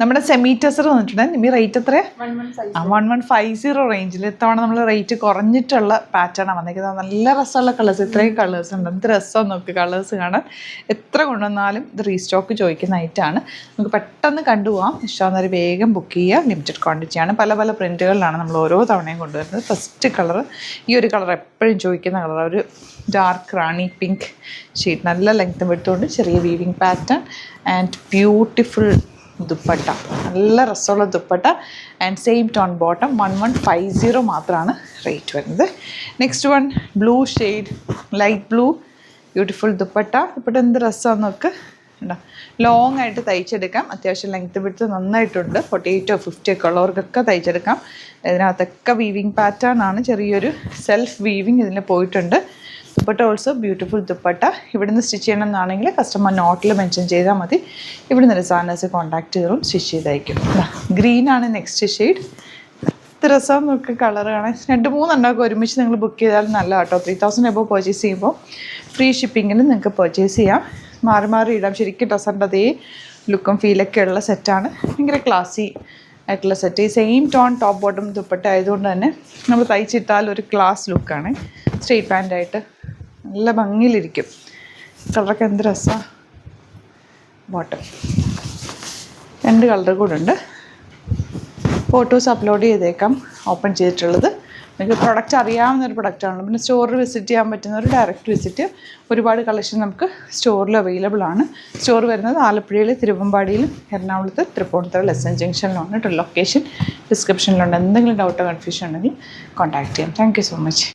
നമ്മുടെ സെമി ടെസർ വന്നിട്ടുണ്ട്. നിമി റേറ്റ് എത്ര? 1150 റേഞ്ചിൽ. ഇത്തവണ നമ്മൾ റേറ്റ് കുറഞ്ഞിട്ടുള്ള പാറ്റേണാണ് വന്നിരിക്കുന്നത്. നല്ല രസമുള്ള കളേഴ്സ്, ഇത്രയും കളേഴ്സ് ഉണ്ട്. എന്ത് രസം നോക്ക് കളേഴ്സ് കാണാൻ. എത്ര കൊണ്ടുവന്നാലും ഇത് റീസ്റ്റോക്ക് ചോദിക്കുന്ന ഐറ്റമാണ്. നമുക്ക് പെട്ടെന്ന് കണ്ടുപോകാം. ഇഷ്ടമാകുന്നവർ വേഗം ബുക്ക് ചെയ്യുക. ലിമിറ്റഡ് ക്വാണ്ടിറ്റിയാണ്. പല പല പ്രിൻറ്റുകളിലാണ് നമ്മൾ ഓരോ തവണയും കൊണ്ടുവരുന്നത്. ഫസ്റ്റ് കളർ ഈ ഒരു കളർ എപ്പോഴും ചോദിക്കുന്ന കളർ, ഒരു ഡാർക്ക് റാണി പിങ്ക് ഷെയ്ഡ്. നല്ല ലെങ്ത് വിട്ടുകൊണ്ട് ചെറിയ weaving pattern and beautiful dupatta. നല്ല രസമുള്ള dupatta and same tone bottom. 1150 മാത്രമാണ് റേറ്റ് വരുന്നത്. Next one blue shade, light blue, beautiful dupatta. Dupatta എന്ത് രസമാണെന്ന് നോക്ക്. ഉണ്ടോ, ലോങ് ആയിട്ട് തയ്ച്ചെടുക്കാം. അത്യാവശ്യം ലെങ്ത് വിട്ട് നന്നായിട്ടുണ്ട്. 48 50 ഒക്കെ ഉള്ളവർക്കൊക്കെ തയ്ച്ചെടുക്കാം. ഇതിനകത്തൊക്കെ വീവിങ് പാറ്റേൺ ആണ്. ചെറിയൊരു സെൽഫ് വീവിങ് ഇതിൽ പോയിട്ടുണ്ട്. Dupatta also beautiful dupatta. ഇവിടുന്ന് സ്റ്റിച്ച് ചെയ്യണമെന്നാണെങ്കിൽ കസ്റ്റമർ നോട്ടിൽ മെൻഷൻ ചെയ്താൽ മതി. ഇവിടുന്ന് ഡിസൈനേഴ്സ് കോൺടാക്ട് ചെയ്തും സ്റ്റിച്ച് ചെയ്തയക്കും. ഗ്രീനാണ് നെക്സ്റ്റ് ഷെയ്ഡ്. ഇത്ര രസം നോക്ക് കളർ കാണാൻ. 2-3 എണ്ണമൊക്കെ ഒരുമിച്ച് നിങ്ങൾ ബുക്ക് ചെയ്താൽ നല്ല കേട്ടോ. 3000 എബോ പർച്ചേസ് ചെയ്യുമ്പോൾ ഫ്രീ ഷിപ്പിങ്ങിന് നിങ്ങൾക്ക് പർച്ചേസ് ചെയ്യാം. മാറി മാറി ഇടാം. ശരിക്കും ഡ്രസ്സിൻ്റെ അതേ ലുക്കും ഫീലൊക്കെ ഉള്ള സെറ്റാണ്. ഭയങ്കര ക്ലാസി ആയിട്ടുള്ള സെറ്റ്. ഈ same tone top bottom dupatta ആയതുകൊണ്ട് തന്നെ നമ്മൾ തയ്ച്ചിട്ടാൽ ഒരു ക്ലാസ് ലുക്കാണ്. സ്ട്രെയിറ്റ് പാൻ്റായിട്ട് നല്ല ഭംഗിയിലിരിക്കും. കളറൊക്കെ എന്ത് രസമാണ്. ബോട്ടം 2 കളർ കൂടെ ഉണ്ട്. ഫോട്ടോസ് അപ്ലോഡ് ചെയ്തേക്കാം. ഓപ്പൺ ചെയ്തിട്ടുള്ളത് നിങ്ങൾക്ക് പ്രൊഡക്റ്റ് അറിയാവുന്നൊരു പ്രൊഡക്റ്റാണ്. പിന്നെ സ്റ്റോറിൽ വിസിറ്റ് ചെയ്യാൻ പറ്റുന്ന ഒരു ഡയറക്റ്റ് വിസിറ്റ്. ഒരുപാട് കളക്ഷൻ നമുക്ക് സ്റ്റോറിൽ അവൈലബിൾ ആണ്. സ്റ്റോർ വരുന്നത് ആലപ്പുഴയിൽ, തിരുവമ്പാടിയിലും, എറണാകുളത്ത്, തൃപ്പൂണിത്തുറ ലെസൺ ജംഗ്ഷനിലാണ് കേട്ടോ. ലൊക്കേഷൻ ഡിസ്ക്രിപ്ഷനിലുണ്ട്. എന്തെങ്കിലും ഡൗട്ടോ കൺഫ്യൂഷൻ ഉണ്ടെങ്കിൽ കോൺടാക്ട് ചെയ്യാം. Thank you so much.